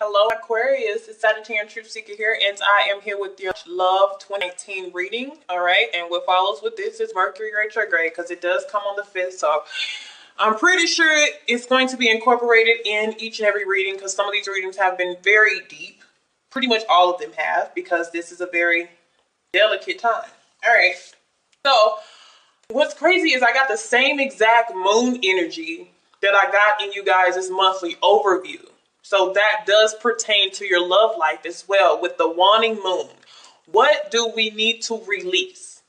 Hello Aquarius, it's Sagittarian Truth Seeker here, and I am here with your Love 2019 reading. All right, and what follows with this is Mercury retrograde, because it does come on the 5th, so I'm pretty sure it's going to be incorporated in each and every reading, because some of these readings have been very deep. Pretty much all of them have, because this is a very delicate time. All right, so what's crazy is I got the same exact moon energy that I got in you guys' monthly overview. So that does pertain to your love life as well with the waning moon. What do we need to release?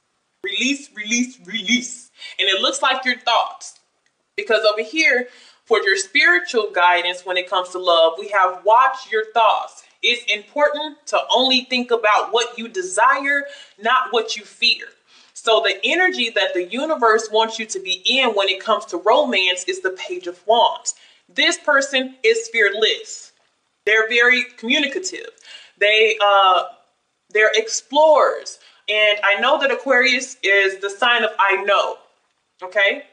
Release, release, release. And it looks like your thoughts. Because over here, for your spiritual guidance when it comes to love, we have watch your thoughts. It's important to only think about what you desire, not what you fear. So the energy that the universe wants you to be in when it comes to romance is the Page of Wands. This person is fearless. They're very communicative. They're explorers. And I know that Aquarius is the sign of I know. Okay?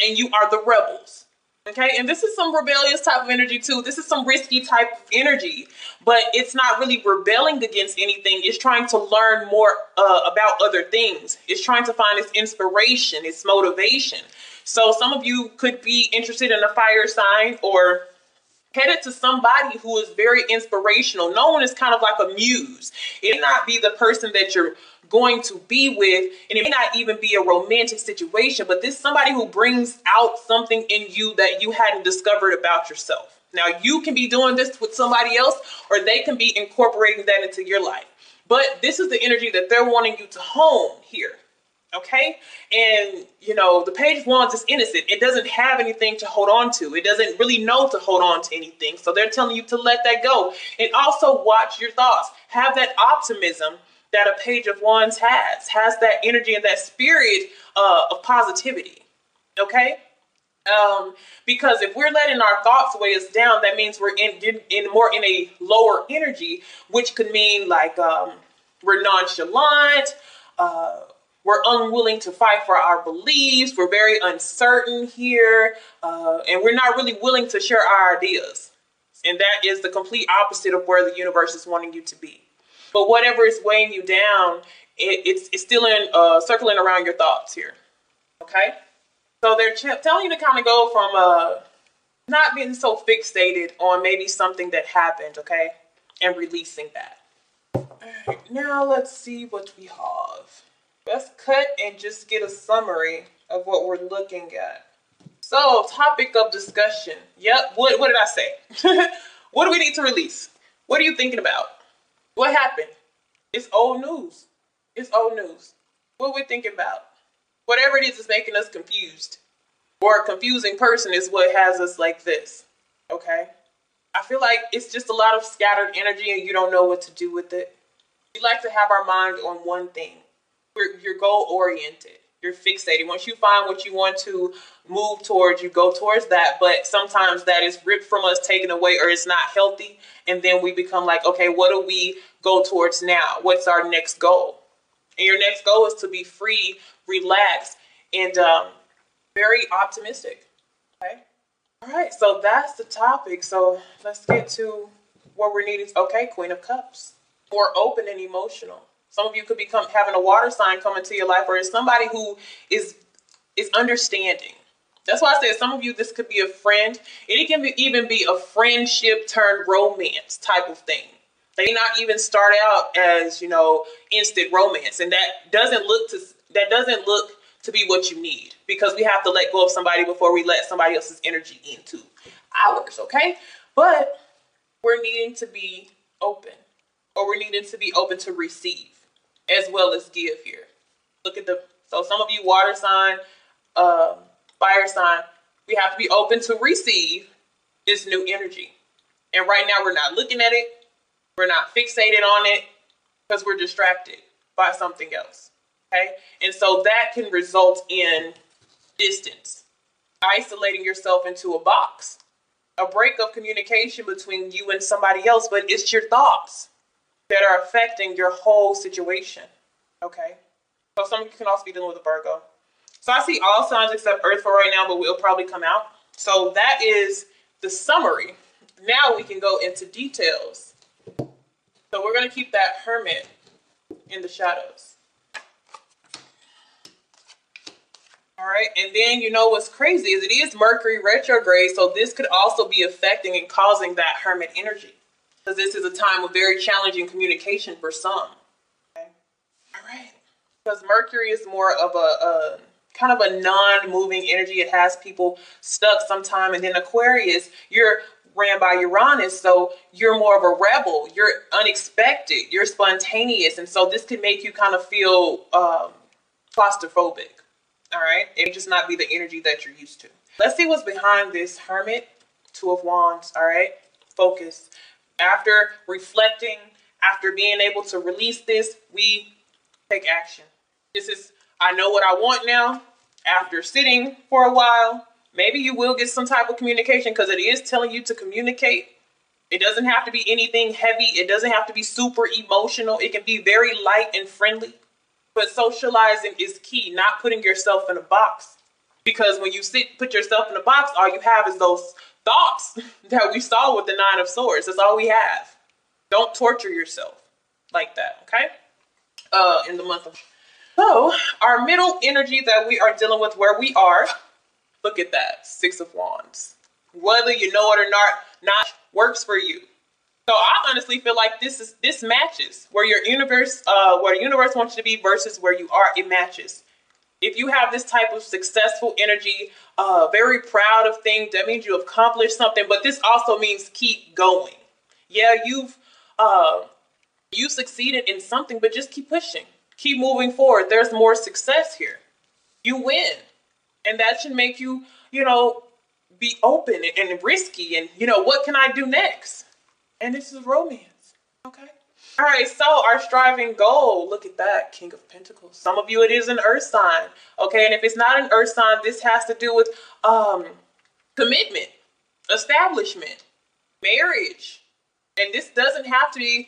And you are the rebels. Okay? And this is some rebellious type of energy too. This is some risky type of energy. But it's not really rebelling against anything. It's trying to learn more about other things. It's trying to find its inspiration, its motivation. So some of you could be interested in a fire sign or headed to somebody who is very inspirational. No one is kind of like a muse. It may not be the person that you're going to be with, and it may not even be a romantic situation, but this is somebody who brings out something in you that you hadn't discovered about yourself. Now, you can be doing this with somebody else, or they can be incorporating that into your life. But this is the energy that they're wanting you to hone here. Okay. And, you know, the Page of Wands is innocent. It doesn't have anything to hold on to. It doesn't really know to hold on to anything. So they're telling you to let that go. And also watch your thoughts. Have that optimism that a Page of Wands has that energy and that spirit of positivity. Okay. Because if we're letting our thoughts weigh us down, that means we're more in a lower energy, which could mean like we're nonchalant, we're unwilling to fight for our beliefs. We're very uncertain here. And we're not really willing to share our ideas. And that is the complete opposite of where the universe is wanting you to be. But whatever is weighing you down, it's still circling around your thoughts here. Okay? So they're telling you to kind of go from not being so fixated on maybe something that happened, okay? And releasing that. All right, now let's see what we have. Let's cut and just get a summary of what we're looking at. So, topic of discussion. Yep, what did I say? What do we need to release? What are you thinking about? What happened? It's old news. It's old news. What are we thinking about? Whatever it is making us confused. Or a confusing person is what has us like this. Okay? I feel like it's just a lot of scattered energy and you don't know what to do with it. We like to have our mind on one thing. You're goal-oriented. You're fixated. Once you find what you want to move towards, you go towards that. But sometimes that is ripped from us, taken away, or it's not healthy. And then we become like, okay, what do we go towards now? What's our next goal? And your next goal is to be free, relaxed, and very optimistic. Okay? All right, so that's the topic. So let's get to what we're needing. Okay, Queen of Cups. More open and emotional. Some of you could become having a water sign come into your life, or is somebody who is understanding. That's why I said some of you, this could be a friend. It can even be a friendship turned romance type of thing. They may not even start out as, you know, instant romance, and that doesn't look to be what you need, because we have to let go of somebody before we let somebody else's energy into ours. Okay, but we're needing to be open, or we're needing to be open to receive as well as give here. Look at so some of you water sign, fire sign, we have to be open to receive this new energy. And right now we're not looking at it. We're not fixated on it because we're distracted by something else. Okay. And so that can result in distance, isolating yourself into a box, a break of communication between you and somebody else, but it's your thoughts that are affecting your whole situation. Okay. So some of you can also be dealing with a Virgo. So I see all signs except Earth for right now, but we'll probably come out. So that is the summary Now we can go into details. So we're going to keep that Hermit in the shadows. All right, and then you know what's crazy is it is Mercury retrograde, so this could also be affecting and causing that Hermit energy, because this is a time of very challenging communication for some. Okay. All right, because Mercury is more of a kind of a non-moving energy. It has people stuck sometime, and then Aquarius, you're ran by Uranus, so you're more of a rebel. You're unexpected. You're spontaneous, and so this could make you kind of feel claustrophobic. All right, it may just not be the energy that you're used to. Let's see what's behind this Hermit. Two of Wands. All right, focus. After reflecting, after being able to release this, we take action. This is, I know what I want now. After sitting for a while, maybe you will get some type of communication, because it is telling you to communicate. It doesn't have to be anything heavy. It doesn't have to be super emotional. It can be very light and friendly. But socializing is key, not putting yourself in a box. Because when you put yourself in a box, all you have is those thoughts that we saw with the Nine of Swords. That's all we have. Don't torture yourself like that, okay? In the month of... So, our middle energy that we are dealing with, where we are, look at that, Six of Wands. Whether you know it or not works for you. So I honestly feel like this matches where your universe, where the universe wants you to be versus where you are. It matches. If you have this type of successful energy, very proud of things, that means you accomplished something. But this also means keep going. Yeah, you succeeded in something, but just keep pushing, keep moving forward. There's more success here. You win, and that should make you, be open and risky. And what can I do next? And this is romance, okay? All right, so our striving goal, look at that, King of Pentacles. Some of you, it is an earth sign, okay? And if it's not an earth sign, this has to do with commitment, establishment, marriage. And this doesn't have to be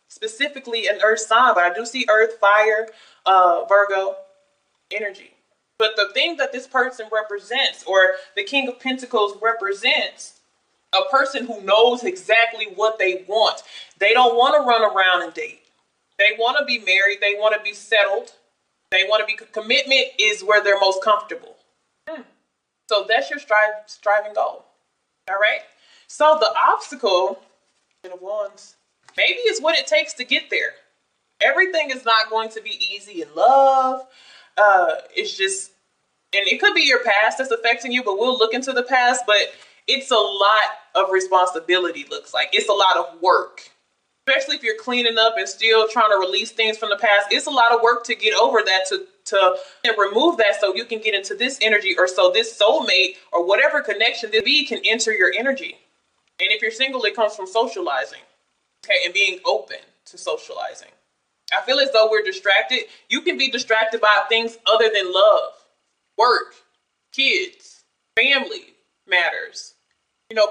specifically an earth sign, but I do see earth, fire, Virgo energy. But the thing that this person represents, or the King of Pentacles represents, a person who knows exactly what they want. They don't want to run around and date. They want to be married. They want to be settled. They want to be, commitment is where they're most comfortable. So that's your striving goal. All right. So the obstacle, of Wands, maybe it's what it takes to get there. Everything is not going to be easy in love. It's just, and it could be your past that's affecting you, but we'll look into the past. But it's a lot of responsibility, looks like. It's a lot of work, especially if you're cleaning up and still trying to release things from the past. It's a lot of work to get over that, to remove that, so you can get into this energy, or so this soulmate or whatever connection this be can enter your energy. And if you're single, it comes from socializing, okay, and being open to socializing. I feel as though we're distracted. You can be distracted by things other than love, work, kids, family matters,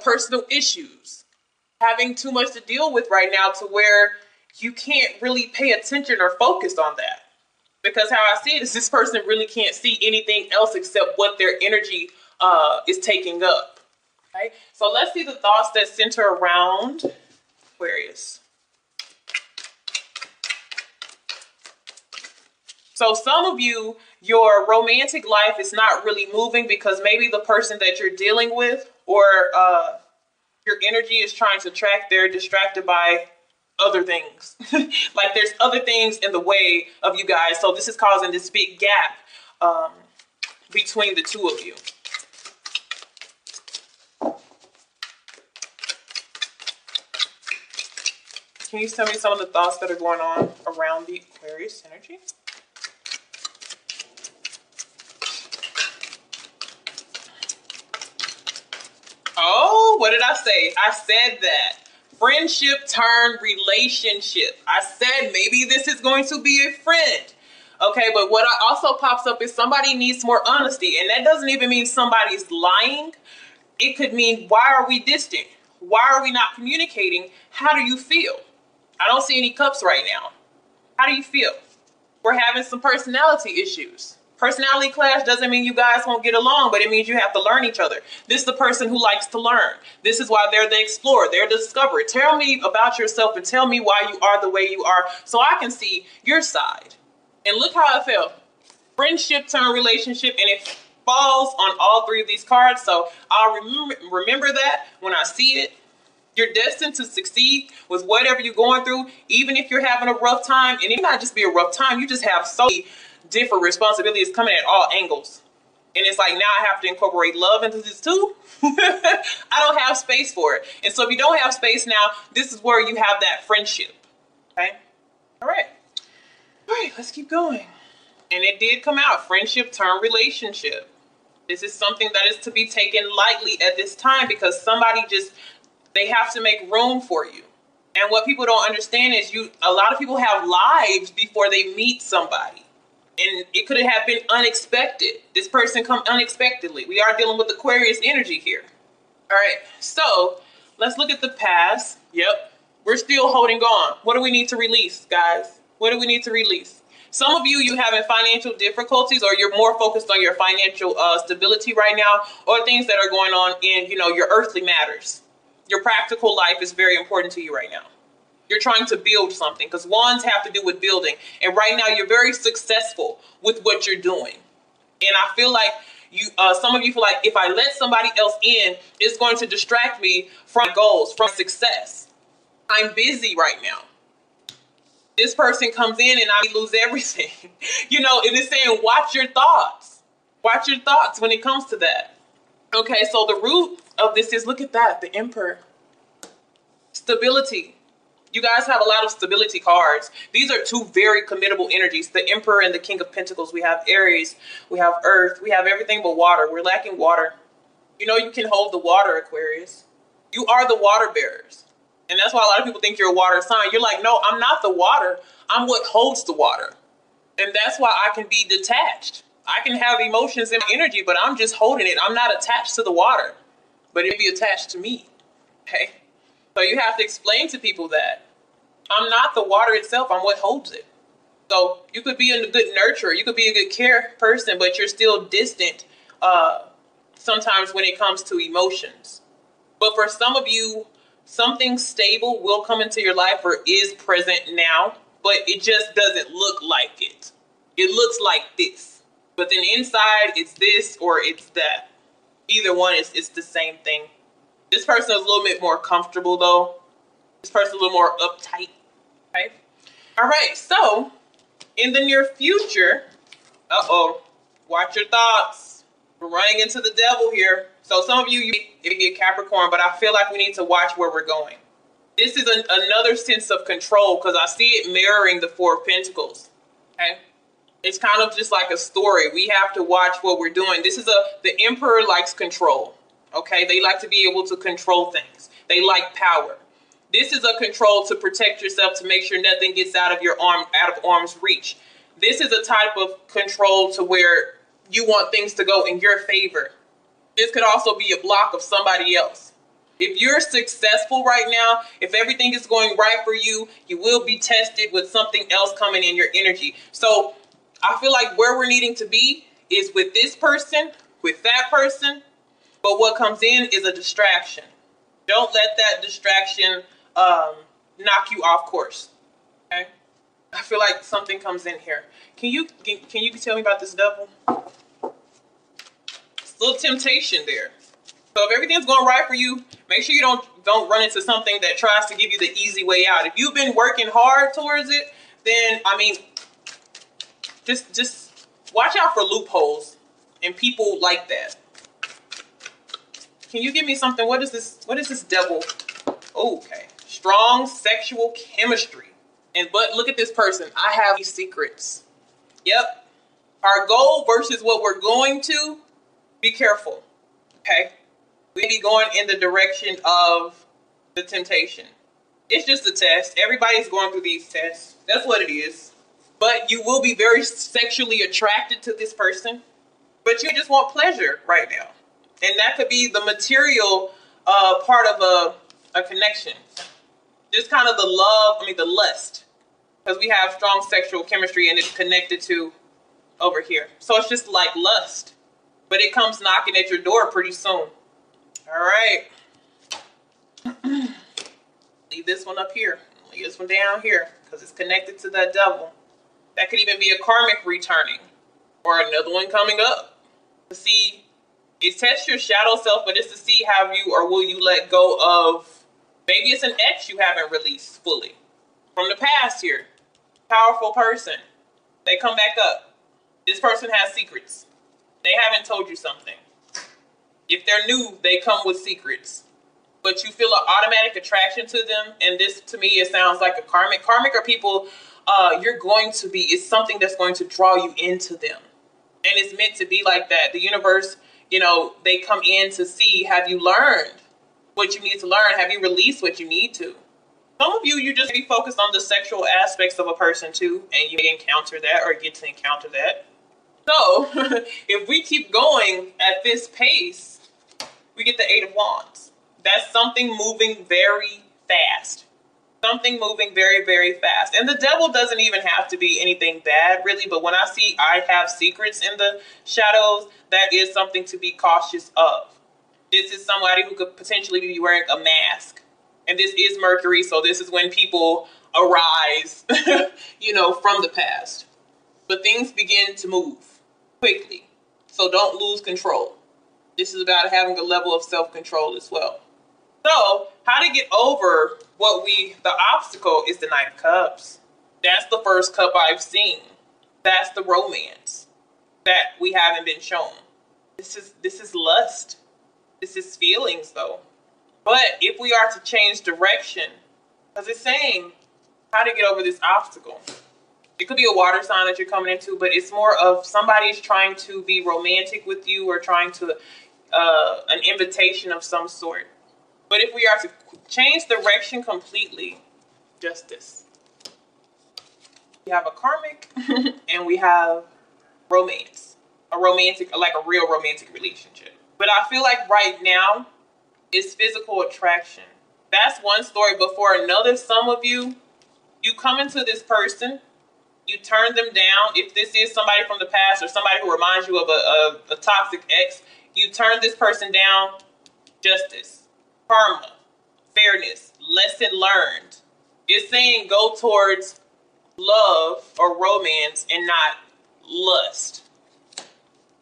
personal issues, having too much to deal with right now, to where you can't really pay attention or focus on that. Because how I see it is this person really can't see anything else except what their energy is taking up. Okay? So let's see the thoughts that center around Aquarius. So some of you, your romantic life is not really moving because maybe the person that you're dealing with, or your energy is trying to track, they're distracted by other things. Like there's other things in the way of you guys. So this is causing this big gap between the two of you. Can you tell me some of the thoughts that are going on around the Aquarius energy? Oh, what did I say? I said that. Friendship turned relationship. I said maybe this is going to be a friend. Okay, but what also pops up is somebody needs more honesty. And that doesn't even mean somebody's lying. It could mean, why are we distant? Why are we not communicating? How do you feel? I don't see any cups right now. How do you feel? We're having some personality issues. Personality clash doesn't mean you guys won't get along, but it means you have to learn each other. This is the person who likes to learn. This is why they're the explorer, they're the discoverer. Tell me about yourself and tell me why you are the way you are so I can see your side. And look how it felt. Friendship turn relationship, and it falls on all three of these cards. So I'll remember that when I see it. You're destined to succeed with whatever you're going through, even if you're having a rough time. And it may not just be a rough time, you just have so many different responsibilities coming at all angles. And it's like, now I have to incorporate love into this too. I don't have space for it. And so if you don't have space now, this is where you have that friendship. Okay. All right. Let's keep going. And it did come out, friendship turn relationship. This is something that is to be taken lightly at this time, because somebody they have to make room for you. And what people don't understand is a lot of people have lives before they meet somebody. And it could have been unexpected. This person come unexpectedly. We are dealing with Aquarius energy here. All right, so let's look at the past. Yep, we're still holding on. What do we need to release, guys? What do we need to release? Some of you having financial difficulties, or you're more focused on your financial stability right now, or things that are going on in, your earthly matters. Your practical life is very important to you right now. You're trying to build something, because wands have to do with building. And right now you're very successful with what you're doing. And I feel like some of you feel like, if I let somebody else in, it's going to distract me from goals, from success. I'm busy right now. This person comes in and I lose everything. It is saying, watch your thoughts. Watch your thoughts when it comes to that. Okay, so the root of this is, look at that, the Emperor. Stability. You guys have a lot of stability cards. These are two very committable energies, the Emperor and the King of Pentacles. We have Aries, we have Earth, we have everything but water. We're lacking water. You can hold the water, Aquarius. You are the water bearers. And that's why a lot of people think you're a water sign. You're like, no, I'm not the water. I'm what holds the water. And that's why I can be detached. I can have emotions and energy, but I'm just holding it. I'm not attached to the water, but it'd be attached to me. Okay. So you have to explain to people that I'm not the water itself. I'm what holds it. So you could be a good nurturer. You could be a good care person, but you're still distant sometimes when it comes to emotions. But for some of you, something stable will come into your life or is present now, but it just doesn't look like it. It looks like this, but then inside it's this or it's that. Either one it's the same thing. This person is a little bit more comfortable though. This person is a little more uptight. Okay. All right. So in the near future, watch your thoughts. We're running into the devil here. So some of you may be a Capricorn, but I feel like we need to watch where we're going. This is another sense of control, because I see it mirroring the Four of Pentacles. Okay. It's kind of just like a story. We have to watch what we're doing. The Emperor likes control. Okay. They like to be able to control things. They like power. This is a control to protect yourself, to make sure nothing gets out of arm's reach. This is a type of control to where you want things to go in your favor. This could also be a block of somebody else. If you're successful right now, if everything is going right for you, you will be tested with something else coming in your energy. So I feel like where we're needing to be is with this person, with that person. But what comes in is a distraction. Don't let that distraction knock you off course. Okay. I feel like something comes in here. Can you tell me about this devil? It's a little temptation there. So if everything's going right for you, make sure you don't run into something that tries to give you the easy way out. If you've been working hard towards it, then just watch out for loopholes and people like that. Can you give me something? What is this devil? Okay. Strong sexual chemistry. But look at this person. I have these secrets. Yep. Our goal versus what we're going to, be careful. Okay. We be going in the direction of the temptation. It's just a test. Everybody's going through these tests. That's what it is. But you will be very sexually attracted to this person. But you just want pleasure right now. And that could be the material part of a connection. Just kind of the lust. Because we have strong sexual chemistry and it's connected to over here. So it's just like lust, but it comes knocking at your door pretty soon. All right. Leave this one up here. Leave this one down here because it's connected to that devil. That could even be a karmic returning or another one coming up. To see, it tests your shadow self, but it's to see have you or will you let go of, maybe it's an ex you haven't released fully from the past here. Powerful person. They come back up. This person has secrets. They haven't told you something. If they're new, they come with secrets. But you feel an automatic attraction to them. And this, to me, it sounds like a karmic. Karmic are people you're going to be. It's something that's going to draw you into them. And it's meant to be like that. The universe, you know, they come in to see, have you learned what you need to learn? Have you released what you need to? Some of you just be focused on the sexual aspects of a person too. And you may encounter that or get to encounter that. So if we keep going at this pace, we get the Eight of Wands. That's something moving very fast. Something moving very, very fast. And the devil doesn't even have to be anything bad, really. But when I see I have secrets in the shadows, that is something to be cautious of. This is somebody who could potentially be wearing a mask. And this is Mercury. So this is when people arise, you know, from the past. But things begin to move quickly. So don't lose control. This is about having a level of self-control as well. So how to get over the obstacle is the Knight of Cups. That's the first cup I've seen. That's the romance that we haven't been shown. This is lust. This is feelings though. But if we are to change direction, because it's saying how to get over this obstacle. It could be a water sign that you're coming into, but it's more of somebody's trying to be romantic with you or trying to, an invitation of some sort. But if we are to change direction completely, justice. We have a karmic and we have romance. A romantic, like a real romantic relationship. But I feel like right now it's physical attraction. That's one story. But for another, some of you, you come into this person, you turn them down. If this is somebody from the past or somebody who reminds you of a toxic ex, you turn this person down. Justice, karma, fairness, lesson learned. It's saying go towards love or romance and not lust.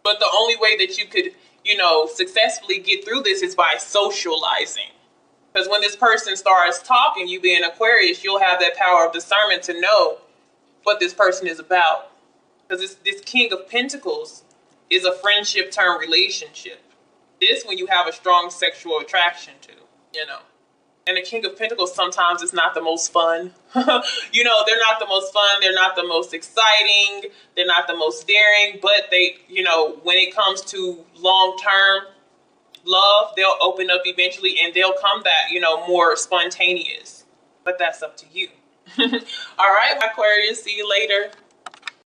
But the only way that you could, you know, successfully get through this is by socializing. Because when this person starts talking, you being Aquarius, you'll have that power of discernment to know what this person is about. Because this King of Pentacles is a friendship term relationship. This when you have a strong sexual attraction to, you know. And the King of Pentacles sometimes is not the most fun. You know, they're not the most fun. They're not the most exciting. They're not the most daring. But they, you know, when it comes to long-term love, they'll open up eventually and they'll come back, you know, more spontaneous. But that's up to you. All right, Aquarius, see you later.